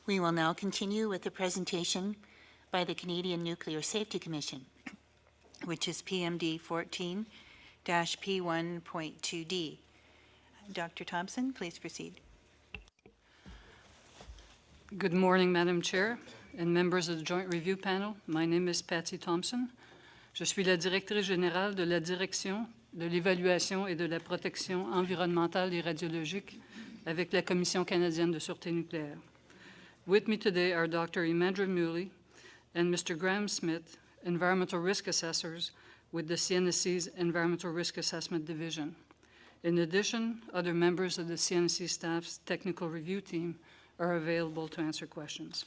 We will now continue with the presentation by the Canadian Nuclear Safety Commission, which is PMD 14-P1.2D. Dr. Thompson, please proceed. Good morning, Madam Chair and members of the Joint Review Panel. My name is Patty Thompson. Je suis la directrice générale de la Direction de l'évaluation et de la protection environnementale et radiologique avec la Commission canadienne de sûreté nucléaire. With me today are Dr. Emandra Muley and Mr. Graham Smith, environmental risk assessors with the CNSC's Environmental Risk Assessment Division. In addition, other members of the CNSC staff's technical review team are available to answer questions.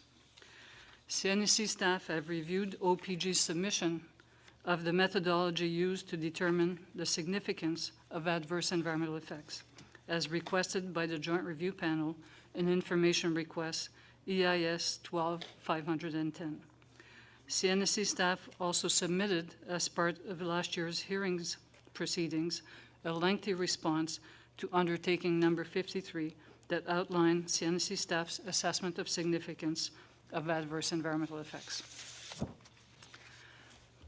CNSC staff have reviewed OPG's submission of the methodology used to determine the significance of adverse environmental effects, as requested by the Joint Review Panel in Information Request EIS 12-510. CNSC staff also submitted, as part of last year's hearings proceedings, a lengthy response to undertaking number 53 that outlined CNSC staff's assessment of significance of adverse environmental effects.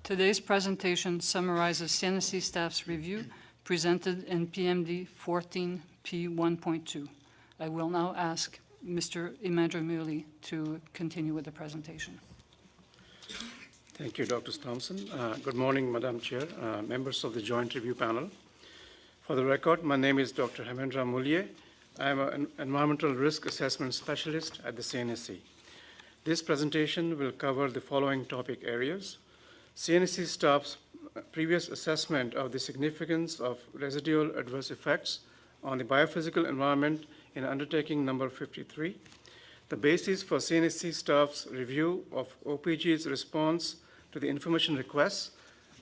Today's presentation summarizes CNSC staff's review presented in PMD 14P1.2. I will now ask Mr. Emandra Muley to continue with the presentation. Thank you, Dr. Thompson. Good morning, Madam Chair, members of the Joint Review Panel. For the record, my name is Dr. Emandra Muley. I am an environmental risk assessment specialist at the CNSC. This presentation will cover the following topic areas: CNSC staff's previous assessment of the significance of residual adverse effects on the biophysical environment in undertaking number 53, the basis for CNSC staff's review of OPG's response to the information requests,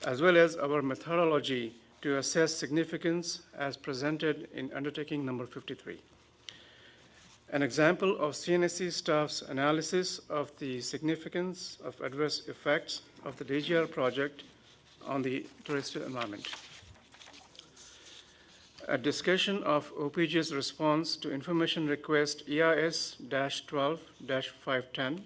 as well as our methodology to assess significance as presented in undertaking number 53. An example of CNSC staff's analysis of the significance of adverse effects of the DGR project on the terrestrial environment. A discussion of OPG's response to information request EIS-12-510,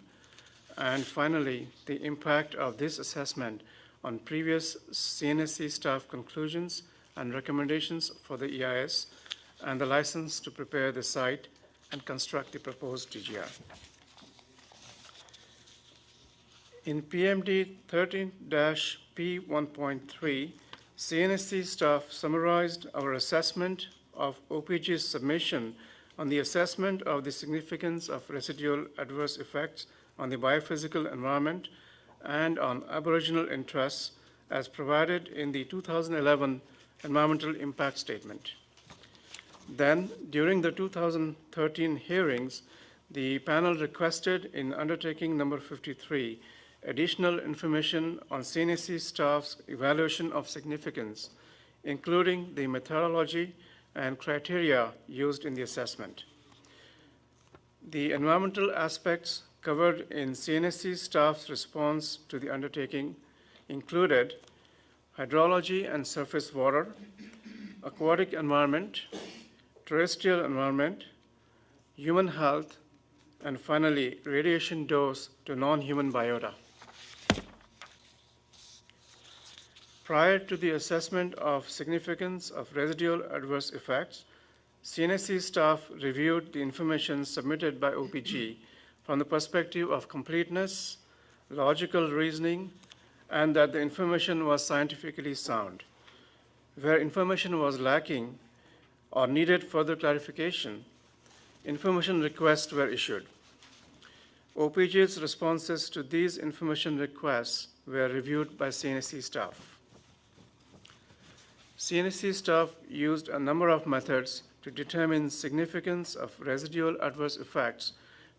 and finally, the impact of this assessment on previous CNSC staff conclusions and recommendations for the EIS and the license to prepare the site and construct the proposed DGR. In PMD 13-P1.3, CNSC staff summarized our assessment of OPG's submission on the assessment of the significance of residual adverse effects on the biophysical environment and on Aboriginal interests as provided in the 2011 Environmental Impact Statement. Then, during the 2013 hearings, the panel requested in undertaking number 53 additional information on CNSC staff's evaluation of significance, including the methodology and criteria used in the assessment. The environmental aspects covered in CNSC staff's response to the undertaking included hydrology and surface water, aquatic environment, terrestrial environment, human health, and finally, radiation dose to non-human biota. Prior to the assessment of significance of residual adverse effects, CNSC staff reviewed the information submitted by OPG from the perspective of completeness, logical reasoning, and that the information was scientifically sound. Where information was lacking or needed further clarification, information requests were issued. OPG's responses to these information requests were reviewed by CNSC staff. CNSC staff used a number of methods to determine significance of residual adverse effects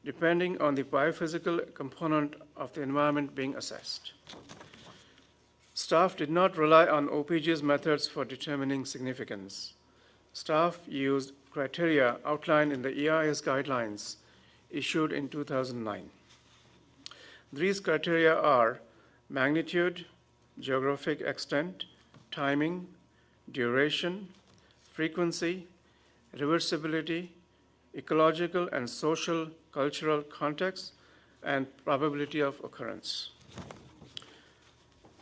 depending on the biophysical component of the environment being assessed. Staff did not rely on OPG's methods for determining significance. Staff used criteria outlined in the EIS guidelines issued in 2009. These criteria are magnitude, geographic extent, timing, duration, frequency, reversibility, ecological and social cultural context, and probability of occurrence.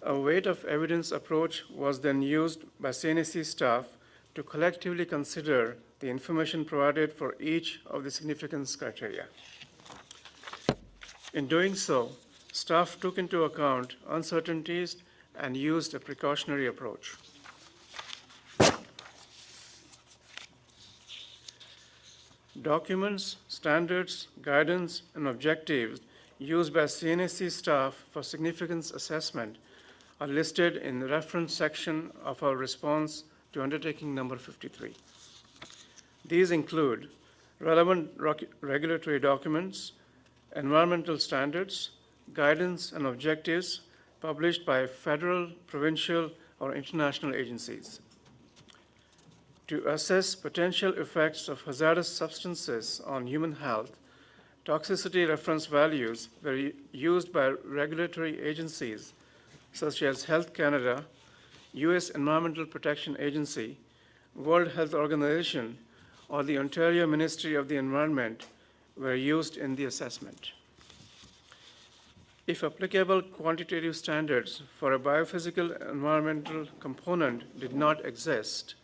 A weight of evidence approach was then used by CNSC staff to collectively consider the information provided for each of the significance criteria. In doing so, staff took into account uncertainties and used a precautionary approach. Documents, standards, guidance, and objectives used by CNSC staff for significance assessment are listed in the reference section of our response to undertaking number 53. These include relevant regulatory documents, environmental standards, guidance, and objectives published by federal, provincial, or international agencies. To assess potential effects of hazardous substances on human health, toxicity reference values were used by regulatory agencies such as Health Canada, U.S. Environmental Protection Agency, World Health Organization, or the Ontario Ministry of the Environment were used in the assessment. If applicable quantitative standards for a biophysical environmental component did not exist,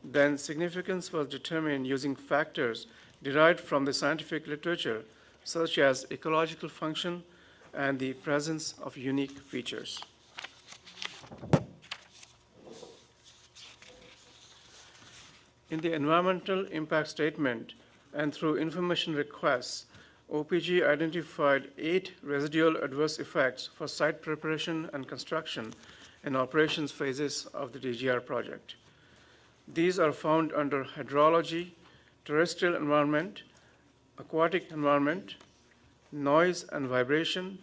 then significance was determined using factors derived from the scientific literature, such as ecological function and the presence of unique features. In the environmental impact statement and through information requests, OPG identified 8 residual adverse effects for site preparation and construction and operations phases of the DGR project. These are found under hydrology, terrestrial environment, aquatic environment, noise and vibration,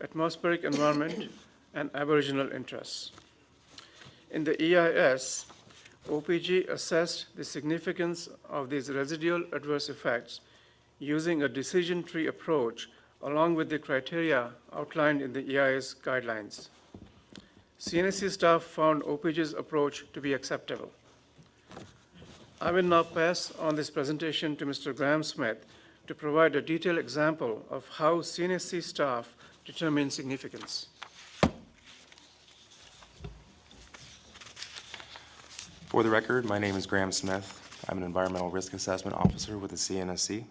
atmospheric environment, and aboriginal interests. In the EIS, OPG assessed the significance of these residual adverse effects using a decision tree approach along with the criteria outlined in the EIS guidelines. CNSC staff found OPG's approach to be acceptable. I will now pass on this presentation to Mr. Graham Smith to provide a detailed example of how CNSC staff determine significance. For the record, my name is Graham Smith. I'm an Environmental Risk Assessment Officer with the CNSC.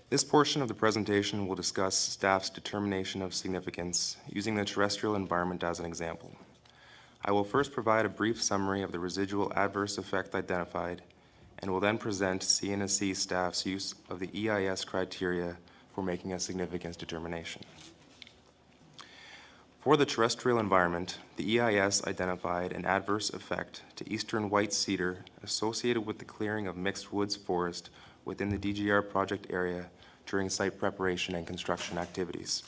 This portion of the presentation will discuss staff's determination of significance using the terrestrial environment as an example. I will first provide a brief summary of the residual adverse effect identified and will then present CNSC staff's use of the EIS criteria for making a significance determination. For the terrestrial environment, the EIS identified an adverse effect to eastern white cedar associated with the clearing of mixed woods forest within the DGR project area during site preparation and construction activities.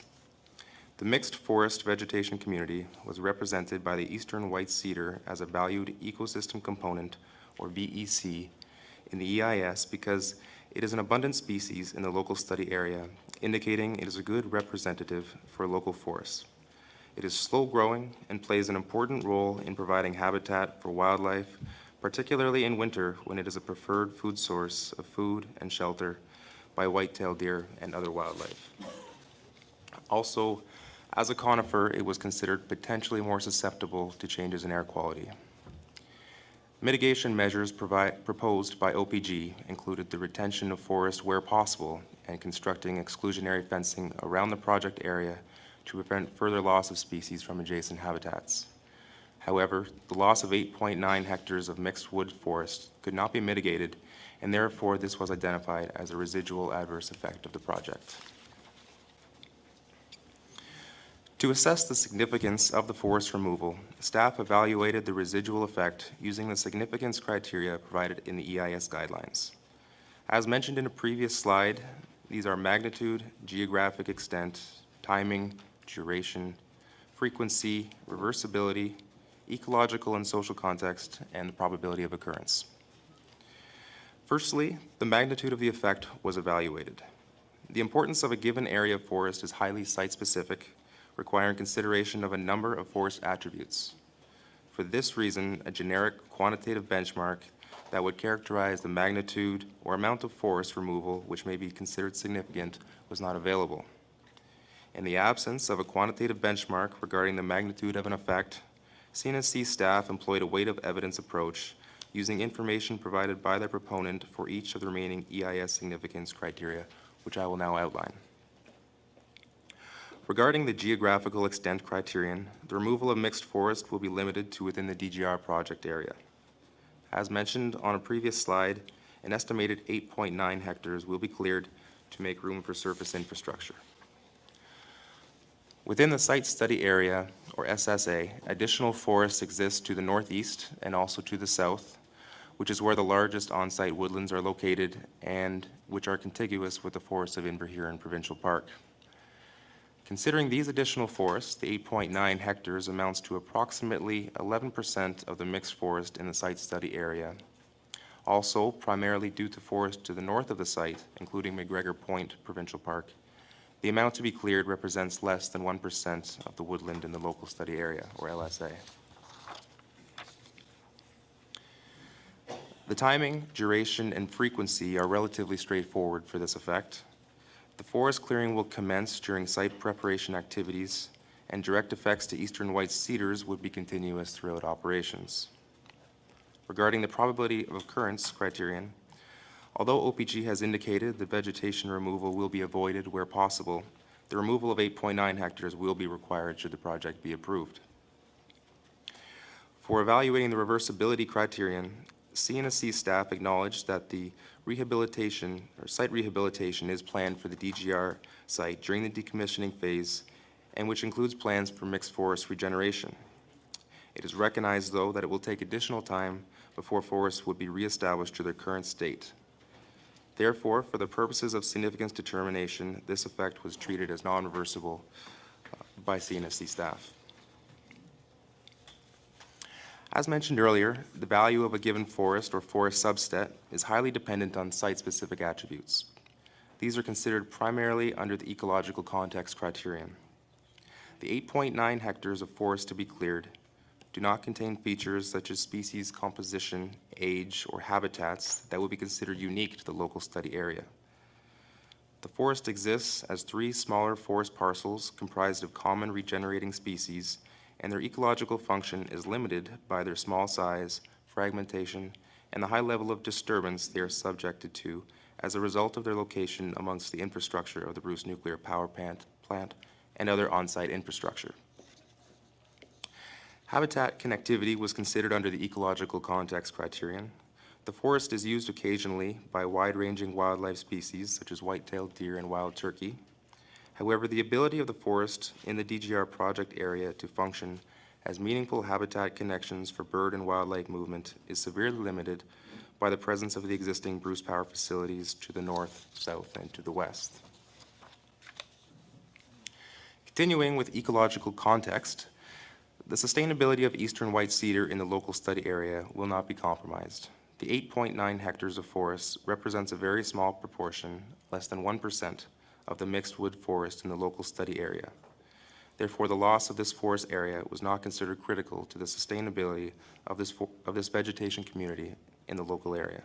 The mixed forest vegetation community was represented by the eastern white cedar as a valued ecosystem component, or VEC, in the EIS because it is an abundant species in the local study area, indicating it is a good representative for local forests. It is slow-growing and plays an important role in providing habitat for wildlife, particularly in winter when it is a preferred food source of food and shelter by white-tailed deer and other wildlife. Also, as a conifer, it was considered potentially more susceptible to changes in air quality. Mitigation measures proposed by OPG included the retention of forest where possible and constructing exclusionary fencing around the project area to prevent further loss of species from adjacent habitats. However, the loss of 8.9 hectares of mixed wood forest could not be mitigated, and therefore this was identified as a residual adverse effect of the project. To assess the significance of the forest removal, staff evaluated the residual effect using the significance criteria provided in the EIS guidelines. As mentioned in a previous slide, these are magnitude, geographic extent, timing, duration, frequency, reversibility, ecological and social context, and the probability of occurrence. Firstly, the magnitude of the effect was evaluated. The importance of a given area of forest is highly site-specific, requiring consideration of a number of forest attributes. For this reason, a generic quantitative benchmark that would characterize the magnitude or amount of forest removal which may be considered significant was not available. In the absence of a quantitative benchmark regarding the magnitude of an effect, CNSC staff employed a weight of evidence approach using information provided by the proponent for each of the remaining EIS significance criteria, which I will now outline. Regarding the geographical extent criterion, the removal of mixed forest will be limited to within the DGR project area. As mentioned on a previous slide, an estimated 8.9 hectares will be cleared to make room for surface infrastructure. Within the site study area, or SSA, additional forests exist to the northeast and also to the south, which is where the largest on-site woodlands are located and which are contiguous with the forests of Inverhuron Provincial Park. Considering these additional forests, the 8.9 hectares amounts to approximately 11% of the mixed forest in the site study area. Also, primarily due to forest to the north of the site, including McGregor Point Provincial Park, the amount to be cleared represents less than 1% of the woodland in the local study area, or LSA. The timing, duration, and frequency are relatively straightforward for this effect. The forest clearing will commence during site preparation activities, and direct effects to eastern white cedars would be continuous throughout operations. Regarding the probability of occurrence criterion, although OPG has indicated that vegetation removal will be avoided where possible, the removal of 8.9 hectares will be required should the project be approved. For evaluating the reversibility criterion, CNSC staff acknowledged that the rehabilitation or site rehabilitation is planned for the DGR site during the decommissioning phase, and which includes plans for mixed forest regeneration. It is recognized, though, that it will take additional time before forests would be reestablished to their current state. Therefore, for the purposes of significance determination, this effect was treated as non-reversible by CNSC staff. As mentioned earlier, the value of a given forest or forest subset is highly dependent on site-specific attributes. These are considered primarily under the ecological context criterion. The 8.9 hectares of forest to be cleared do not contain features such as species composition, age, or habitats that would be considered unique to the local study area. The forest exists as 3 smaller forest parcels comprised of common regenerating species, and their ecological function is limited by their small size, fragmentation, and the high level of disturbance they are subjected to as a result of their location amongst the infrastructure of the Bruce Nuclear Power Plant and other on-site infrastructure. Habitat connectivity was considered under the ecological context criterion. The forest is used occasionally by wide-ranging wildlife species such as white-tailed deer and wild turkey. However, the ability of the forest in the DGR project area to function as meaningful habitat connections for bird and wildlife movement is severely limited by the presence of the existing Bruce Power facilities to the north, south, and to the west. Continuing with ecological context, the sustainability of eastern white cedar in the local study area will not be compromised. The 8.9 hectares of forest represents a very small proportion, less than 1%, of the mixed wood forest in the local study area. Therefore, the loss of this forest area was not considered critical to the sustainability of this vegetation community in the local area.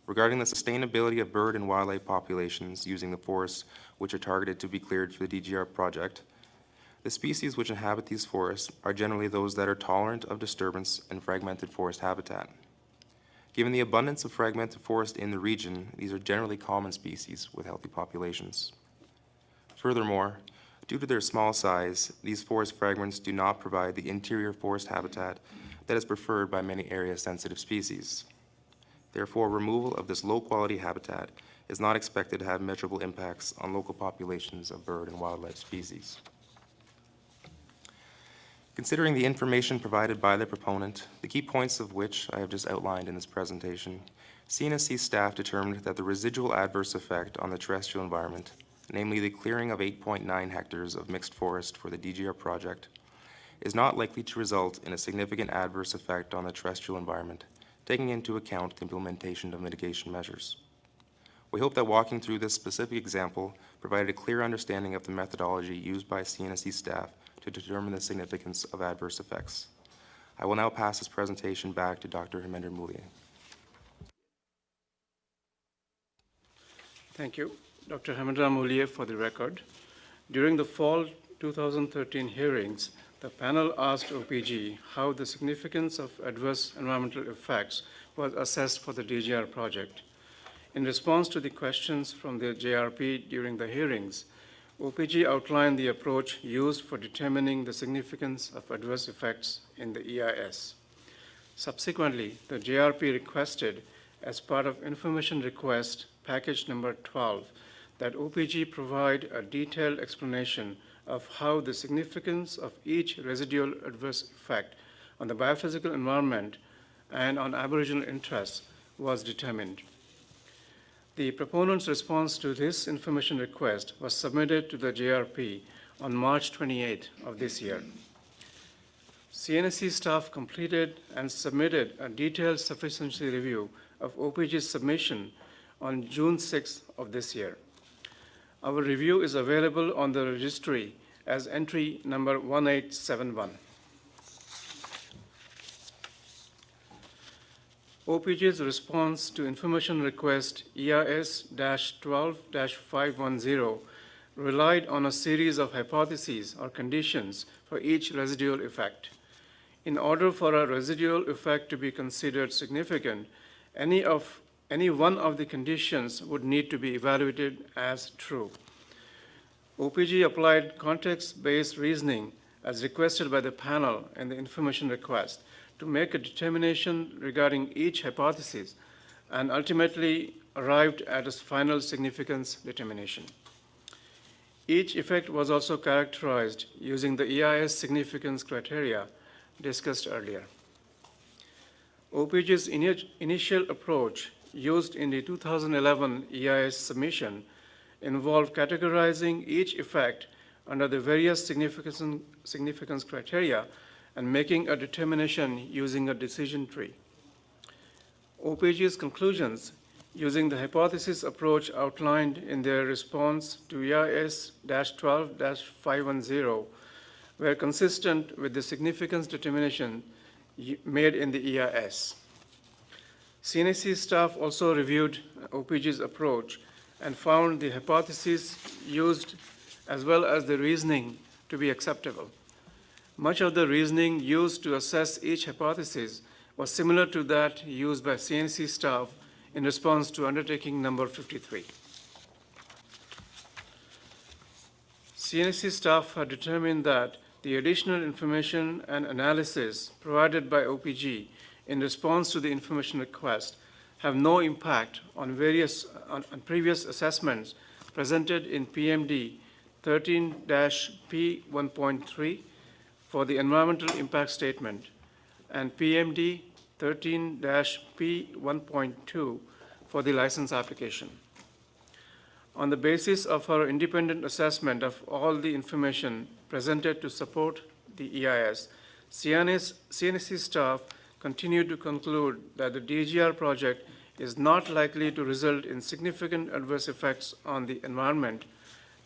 Regarding the sustainability of bird and wildlife populations using the forests which are targeted to be cleared for the DGR project, the species which inhabit these forests are generally those that are tolerant of disturbance and fragmented forest habitat. Given the abundance of fragmented forest in the region, these are generally common species with healthy populations. Furthermore, due to their small size, these forest fragments do not provide the interior forest habitat that is preferred by many area-sensitive species. Therefore, removal of this low-quality habitat is not expected to have measurable impacts on local populations of bird and wildlife species. Considering the information provided by the proponent, the key points of which I have just outlined in this presentation, CNSC staff determined that the residual adverse effect on the terrestrial environment, namely the clearing of 8.9 hectares of mixed forest for the DGR project, is not likely to result in a significant adverse effect on the terrestrial environment, taking into account the implementation of mitigation measures. We hope that walking through this specific example provided a clear understanding of the methodology used by CNSC staff to determine the significance of adverse effects. I will now pass this presentation back to Dr. Heminder Moulier. Thank you. Dr. Hamidra Moulier for the record. During the fall 2013 hearings, the panel asked OPG how the significance of adverse environmental effects was assessed for the DGR project. In response to the questions from the JRP during the hearings, OPG outlined the approach used for determining the significance of adverse effects in the EIS. Subsequently, the JRP requested, as part of information request package number 12, that OPG provide a detailed explanation of how the significance of each residual adverse effect on the biophysical environment and on Aboriginal interests was determined. The proponent's response to this information request was submitted to the JRP on March 28 of this year. CNSC staff completed and submitted a detailed sufficiency review of OPG's submission on June 6 of this year. Our review is available on the registry as entry number 1871. OPG's response to information request EIS-12-510 relied on a series of hypotheses or conditions for each residual effect. In order for a residual effect to be considered significant, any one of the conditions would need to be evaluated as true. OPG applied context-based reasoning as requested by the panel in the information request to make a determination regarding each hypothesis and ultimately arrived at a final significance determination. Each effect was also characterized using the EIS significance criteria discussed earlier. OPG's initial approach used in the 2011 EIS submission involved categorizing each effect under the various significance criteria and making a determination using a decision tree. OPG's conclusions using the hypothesis approach outlined in their response to EIS-12-510 were consistent with the significance determination made in the EIS. CNSC staff also reviewed OPG's approach and found the hypotheses used as well as the reasoning to be acceptable. Much of the reasoning used to assess each hypothesis was similar to that used by CNSC staff in response to undertaking number 53. CNSC staff had determined that the additional information and analysis provided by OPG in response to the information request have no impact on previous assessments presented in PMD 13-P1.3 for the environmental impact statement and PMD 13-P1.2 for the license application. On the basis of our independent assessment of all the information presented to support the EIS, CNSC staff continued to conclude that the DGR project is not likely to result in significant adverse effects on the environment,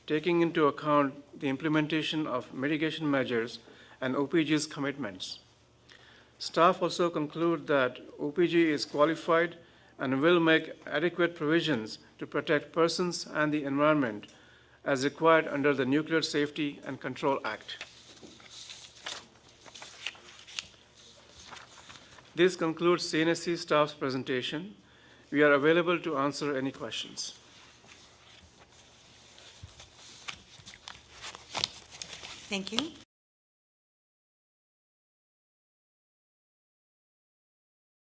taking into account the implementation of mitigation measures and OPG's commitments. Staff also conclude that OPG is qualified and will make adequate provisions to protect persons and the environment as required under the Nuclear Safety and Control Act. This concludes CNSC staff's presentation. We are available to answer any questions. Thank you.